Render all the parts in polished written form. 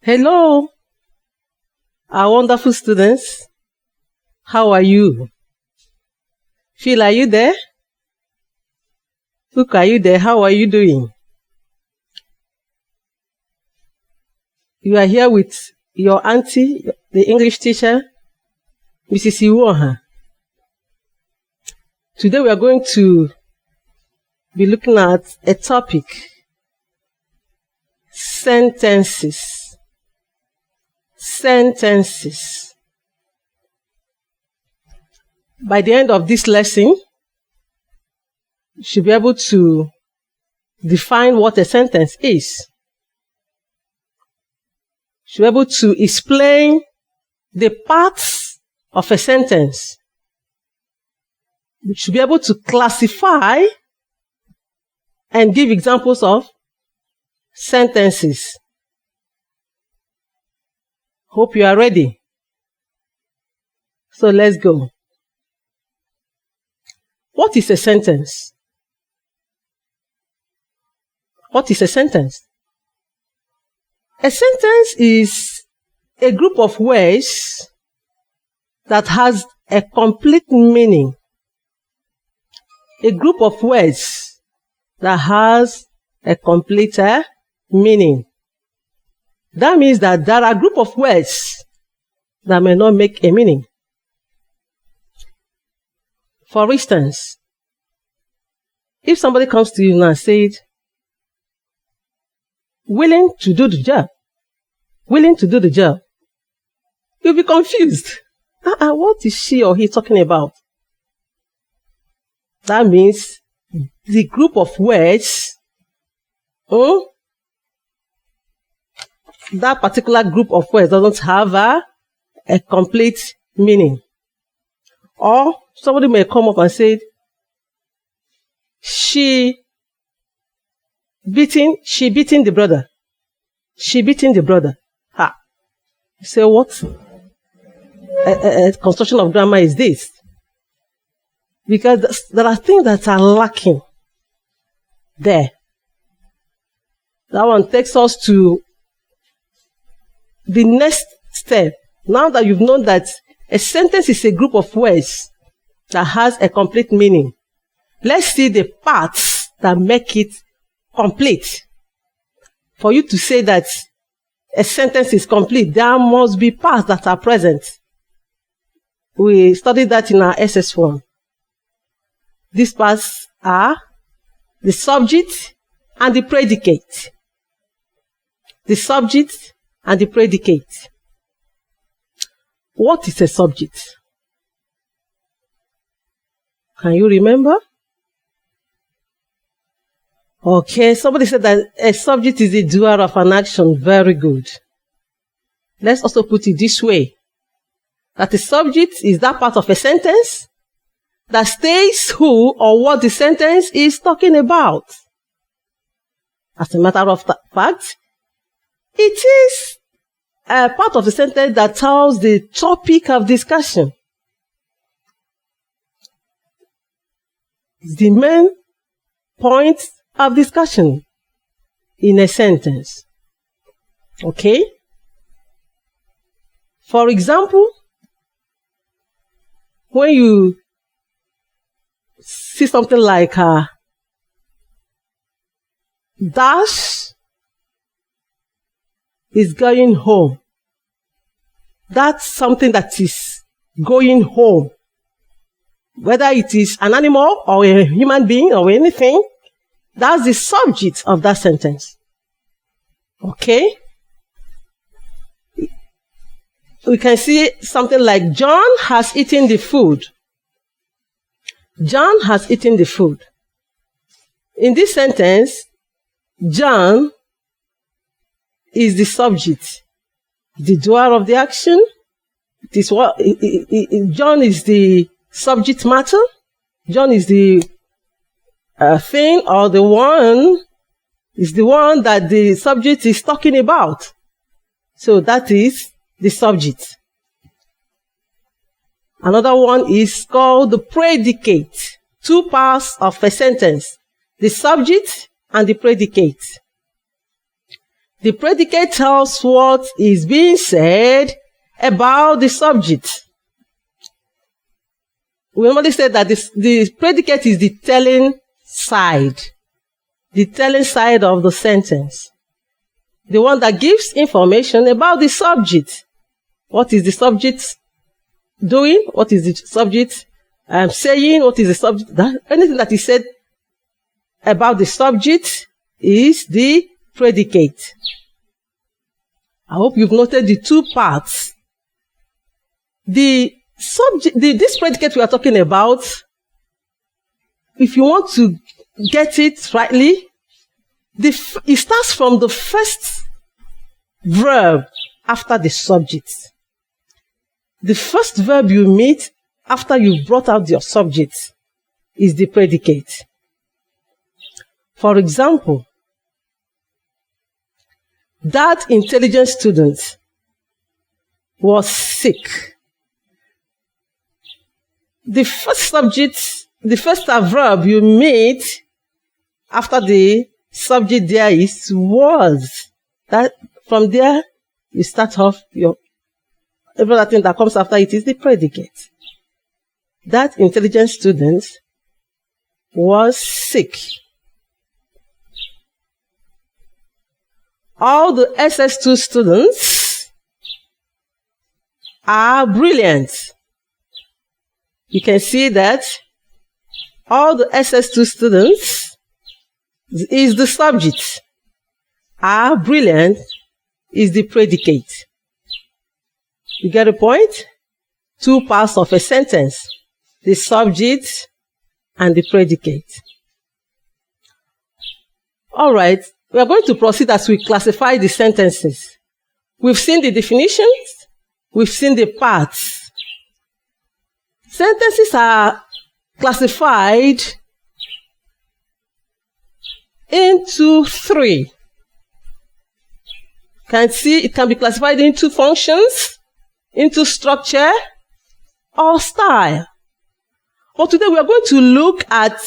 Hello, our wonderful students. How are you? Phil, are you there? Look, are you there? How are you doing? You are here with your auntie, the English teacher, Mrs. Iwoha. Today we are going to be looking at a topic, sentences. Sentences. By the end of this lesson, you should be able to define what a sentence is. You should be able to explain the parts of a sentence. You should be able to classify and give examples of sentences. Hope you are ready. So let's go. What is a sentence? What is a sentence? A sentence is a group of words that has a complete meaning. A group of words that has a complete meaning. That means that there are a group of words that may not make a meaning. For instance, if somebody comes to you and says, willing to do the job, willing to do the job, you'll be confused. What is she or he talking about? That means the group of words, that particular group of words doesn't have a complete meaning. Or somebody may come up and say, she beating the brother. She beating the brother. You say, what? A construction of grammar is this? Because there are things that are lacking there. That one takes us to the next step. Now that you've known that a sentence is a group of words that has a complete meaning, let's see the parts that make it complete. For you to say that a sentence is complete, there must be parts that are present. We studied that in our SS1. These parts are the subject and the predicate. The subject and the predicate. What is a subject? Can you remember? Okay, somebody said that a subject is the doer of an action. Very good. Let's also put it this way. That the subject is that part of a sentence that states who or what the sentence is talking about. As a matter of fact, it is a part of the sentence that tells the topic of discussion. The main point of discussion in a sentence. Okay? For example, when you see something like Dash is going home. That's something that is going home. Whether it is an animal or a human being or anything, that's the subject of that sentence. Okay? We can see something like John has eaten the food. John has eaten the food. In this sentence, John is the subject, the doer of the action. John is the subject matter. John is the thing, or the one is the one that the subject is talking about. So that is the subject. Another one is called the predicate. Two parts of a sentence: the subject and the predicate. The predicate tells what is being said about the subject. We normally say that the predicate is the telling side of the sentence. The one that gives information about the subject. What is the subject doing? What is the subject saying? What is the subject? Anything that is said about the subject is the predicate. I hope you've noted the two parts. The subject, this predicate we are talking about, if you want to get it rightly, it starts from the first verb after the subject. The first verb you meet after you've brought out your subject is the predicate. For example, that intelligent student was sick. The first verb you meet after the subject there is was. That from there you start off every other thing that comes after it is the predicate. That intelligent student was sick. All the SS2 students are brilliant. You can see that all the SS2 students is the subject. Are brilliant is the predicate. You get the point? Two parts of a sentence: the subject and the predicate. All right, we are going to proceed as we classify the sentences. We've seen the definitions, we've seen the parts. Sentences are classified into three. Can see it can be classified into functions, into structure, or style. But today we are going to look at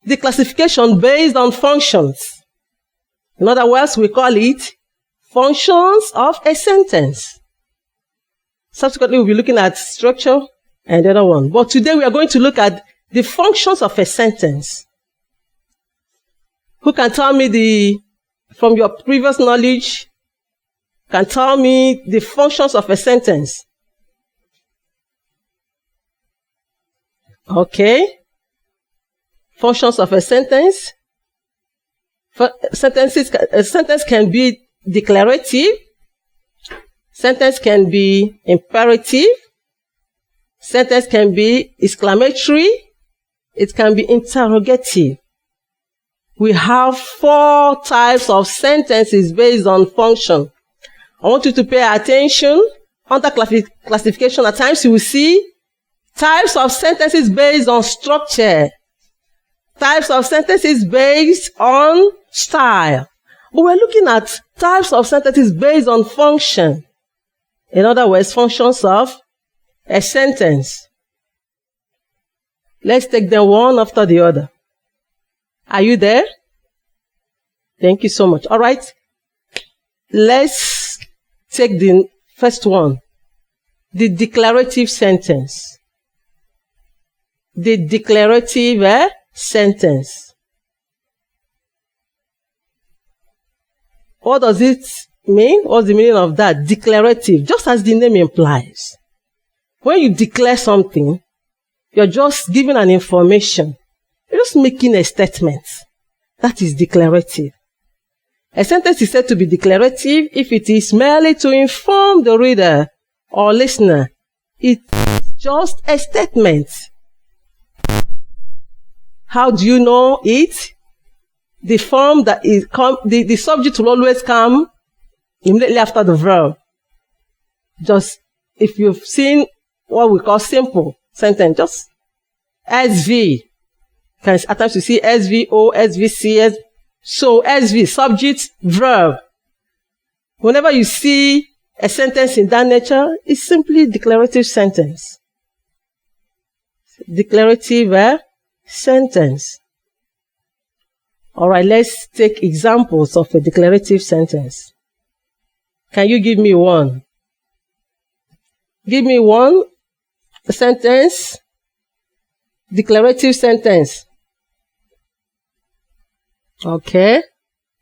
the classification based on functions. In other words, we call it functions of a sentence. Subsequently, we'll be looking at structure and the other one. But today we are going to look at the functions of a sentence. Who can tell me from your previous knowledge, can tell me the functions of a sentence? Okay. Functions of a sentence. A sentence can be declarative. Sentence can be imperative. Sentence can be exclamatory. It can be interrogative. We have 4 types of sentences based on function. I want you to pay attention. Under classification, at times you will see types of sentences based on structure, types of sentences based on style. But we're looking at types of sentences based on function. In other words, functions of a sentence. Let's take them one after the other. Are you there? Thank you so much. All right. Let's take the first one. The declarative sentence. The declarative sentence. What does it mean? What's the meaning of that? Declarative, just as the name implies. When you declare something, you're just giving an information. You're just making a statement. That is declarative. A sentence is said to be declarative if it is merely to inform the reader or listener. It's just a statement. How do you know it? The form that is the subject will always come immediately after the verb. Just if you've seen what we call simple sentence, just SV. At times you see SVO, SVC. So SV, subject, verb. Whenever you see a sentence in that nature, it's simply declarative sentence. Declarative sentence. All right, let's take examples of a declarative sentence. Can you give me one? Give me one sentence. Declarative sentence. Okay.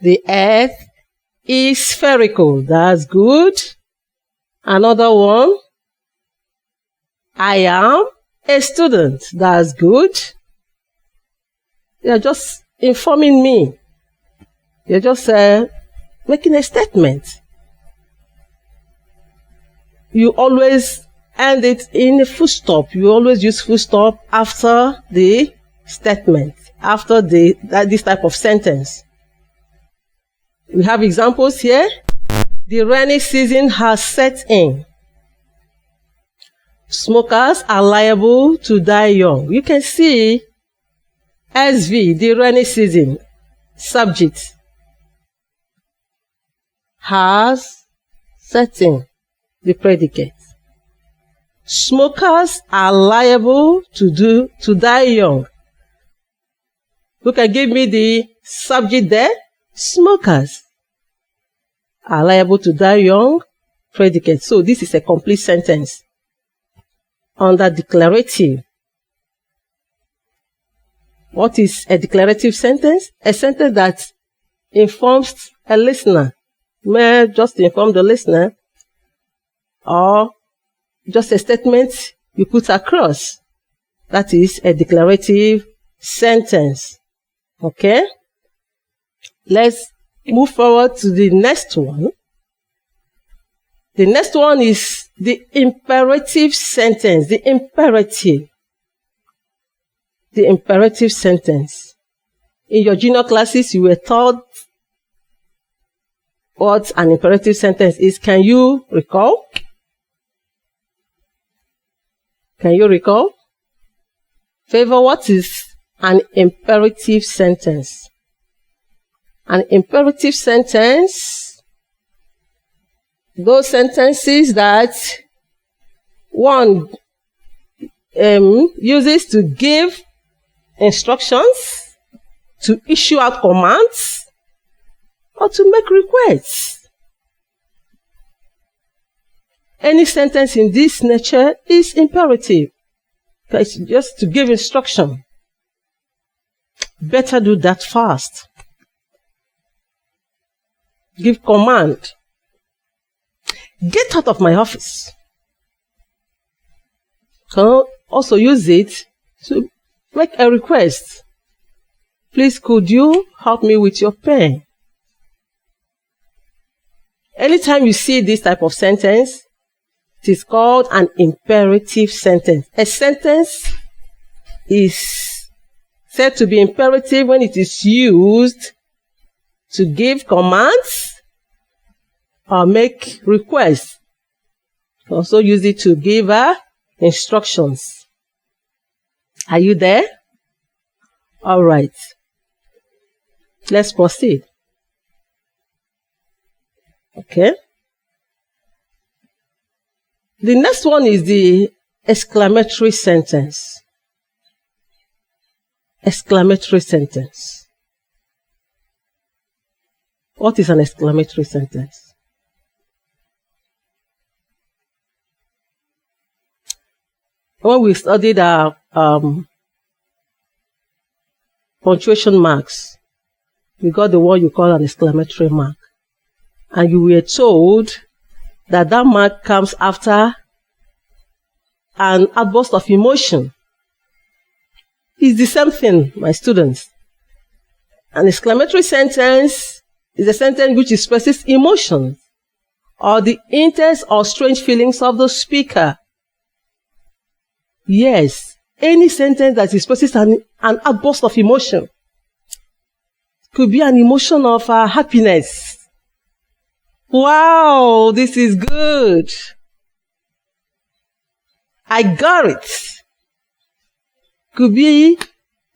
The earth is spherical. That's good. Another one. I am a student. That's good. You're just informing me. You're just making a statement. You always end it in a full stop. You always use full stop after the statement, after this type of sentence. We have examples here. The rainy season has set in. Smokers are liable to die young. You can see SV, the rainy season, subject, has set in, the predicate. Smokers are liable to die young. Who can give me the subject there? Smokers are liable to die young, predicate. So this is a complete sentence under declarative. What is a declarative sentence? A sentence that informs a listener. May just inform the listener, or just a statement you put across. That is a declarative sentence. Okay? Let's move forward to the next one. The next one is the imperative sentence. The imperative sentence. In your junior classes, you were taught what an imperative sentence is. Can you recall? Can you recall? Favor, what is an imperative sentence? An imperative sentence, those sentences that one uses to give instructions, to issue out commands, or to make requests. Any sentence in this nature is imperative. It's just to give instruction. Better do that fast. Give command. Get out of my office. Can also use it to make a request. Please, could you help me with your pen? Anytime you see this type of sentence, it is called an imperative sentence. A sentence is said to be imperative when it is used to give commands or make requests. Also use it to give instructions. Are you there? All right. Let's proceed. Okay. The next one is the exclamatory sentence. Exclamatory sentence. What is an exclamatory sentence? When we studied our punctuation marks, we got the one you call an exclamatory mark. And you were told that that mark comes after an outburst of emotion. It's the same thing, my students. An exclamatory sentence is a sentence which expresses emotion or the intense or strange feelings of the speaker. Yes, any sentence that expresses an outburst of emotion. Could be an emotion of happiness. Wow, this is good. I got it. Could be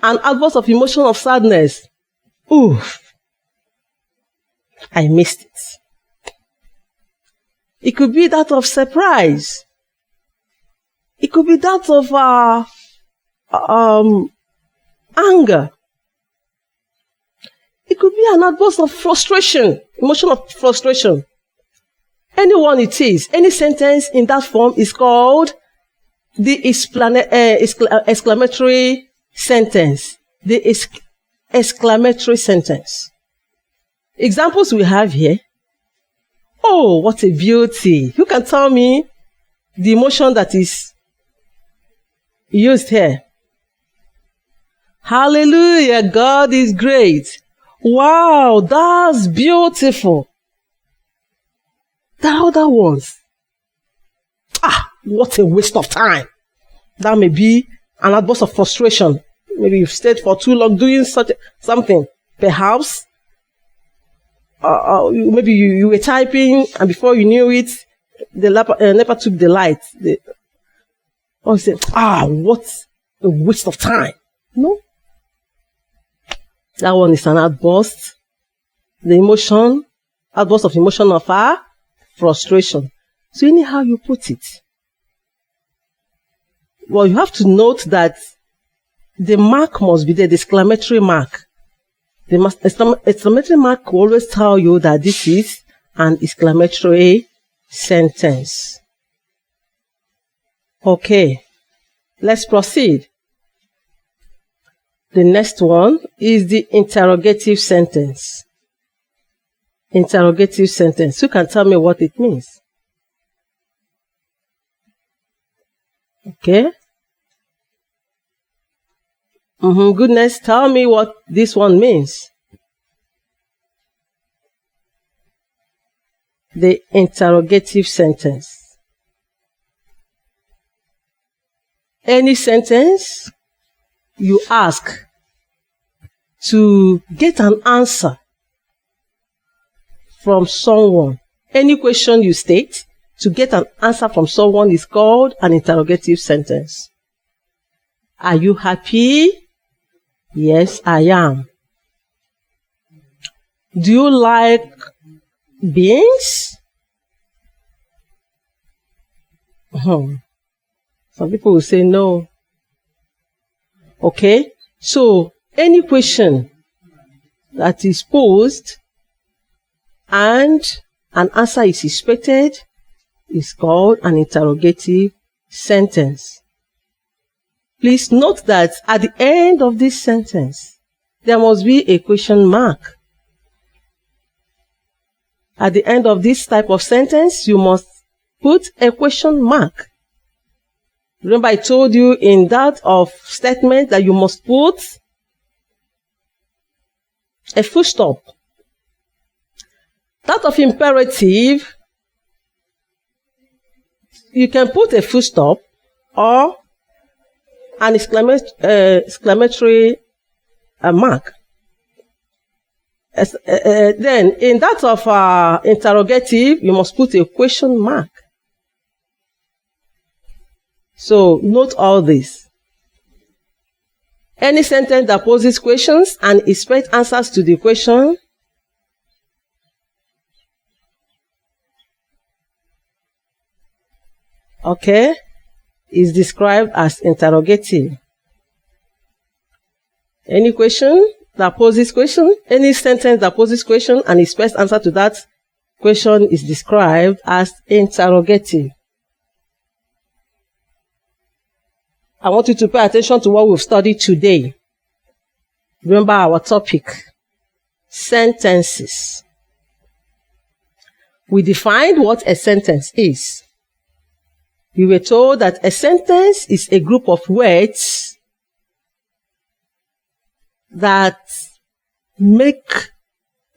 an outburst of emotion of sadness. Ooh, I missed it. It could be that of surprise. It could be that of anger. It could be an outburst of frustration, emotion of frustration. Anyone it is, any sentence in that form is called the exclamatory sentence. The exclamatory sentence. Examples we have here. Oh, what a beauty. Who can tell me the emotion that is used here? Hallelujah, God is great. Wow, that's beautiful. The other ones. What a waste of time. That may be an outburst of frustration. Maybe you've stayed for too long doing something. Perhaps, maybe you were typing and before you knew it, the NEPA took the light. You say, what a waste of time. No. That one is an outburst. The emotion, outburst of emotion of frustration. So anyhow you put it. Well, you have to note that the mark must be there, the exclamatory mark. The exclamatory mark will always tell you that this is an exclamatory sentence. Okay, let's proceed. The next one is the interrogative sentence. Interrogative sentence. Who can tell me what it means? Okay. Goodness, tell me what this one means. The interrogative sentence. Any sentence you ask to get an answer from someone. Any question you state to get an answer from someone is called an interrogative sentence. Are you happy? Yes, I am. Do you like beans? Some people will say no. Okay, so any question that is posed and an answer is expected is called an interrogative sentence. Please note that at the end of this sentence, there must be a question mark. At the end of this type of sentence, you must put a question mark. Remember, I told you in that of statement that you must put a full stop. That of imperative, you can put a full stop or an exclamatory mark. Then, in that of interrogative, you must put a question mark. So, note all this. Any sentence that poses questions and expects answers to the question is described as interrogative. Any question that poses question, any sentence that poses question and expects answer to that question is described as interrogative. I want you to pay attention to what we've studied today. Remember our topic, sentences. We defined what a sentence is. We were told that a sentence is a group of words that make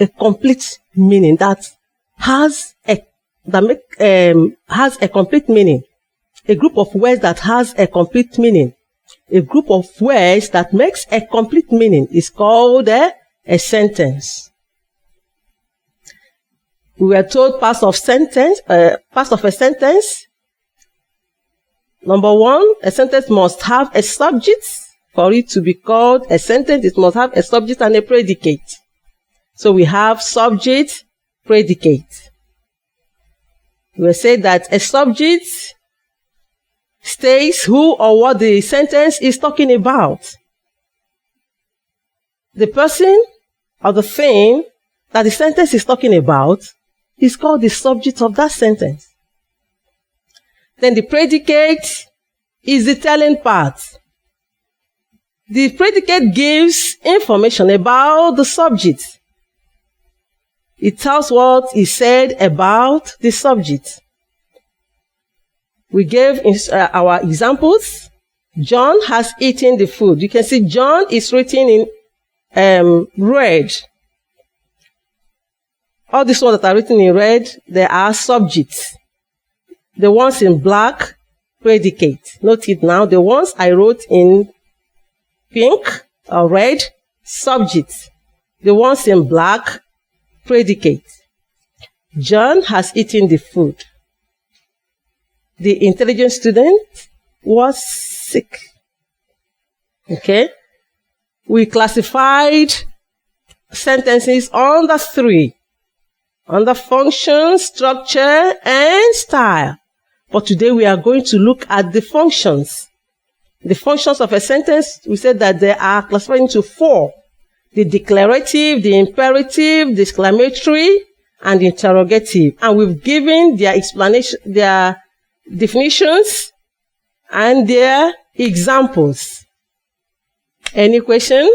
a complete meaning, that has a complete meaning. A group of words that has a complete meaning. A group of words that makes a complete meaning is called a sentence. We were told parts of a sentence. Number one, a sentence must have a subject For it to be called a sentence, it must have a subject and a predicate. So we have subject, predicate. We say that a subject states who or what the sentence is talking about. The person or the thing that the sentence is talking about is called the subject of that sentence. Then the predicate is the telling part. The predicate gives information about the subject. It tells what is said about the subject. We gave our examples. John has eaten the food. You can see John is written in red. All these ones that are written in red, they are subjects. The ones in black, predicate. Note it now. The ones I wrote in pink or red, subject. The ones in black, predicate. John has eaten the food. The intelligent student was sick. Okay? We classified sentences under 3. Under function, structure, and style. But today we are going to look at the functions. The functions of a sentence, we said that they are classified into 4. The declarative, the imperative, the exclamatory, and the interrogative. And we've given their explanation, their definitions, and their examples. Any question?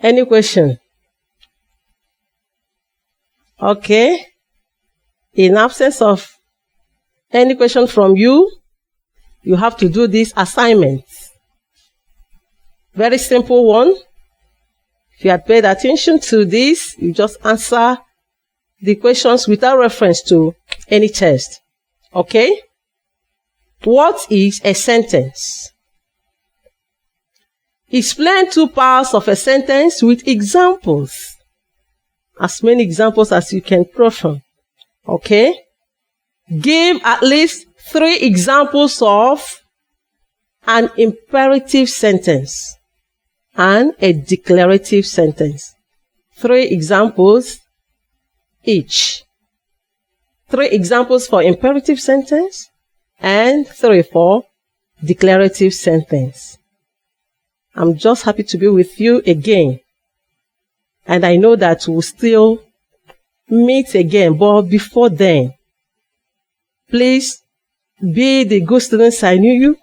Any question? Okay. In absence of any question from you, you have to do this assignment. Very simple one. If you had paid attention to this, you just answer the questions without reference to any test. Okay? What is a sentence? Explain 2 parts of a sentence with examples. As many examples as you can perform. Okay? Give at least 3 examples of an imperative sentence and a declarative sentence. 3 examples each. 3 examples for imperative sentence and 3 for declarative sentence. I'm just happy to be with you again. And I know that we'll still meet again. But before then, please be the good students I knew you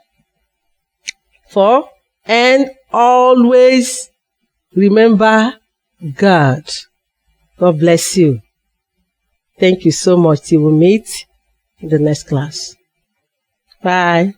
for, and always remember God. God bless you. Thank you so much. Till we meet in the next class. Bye.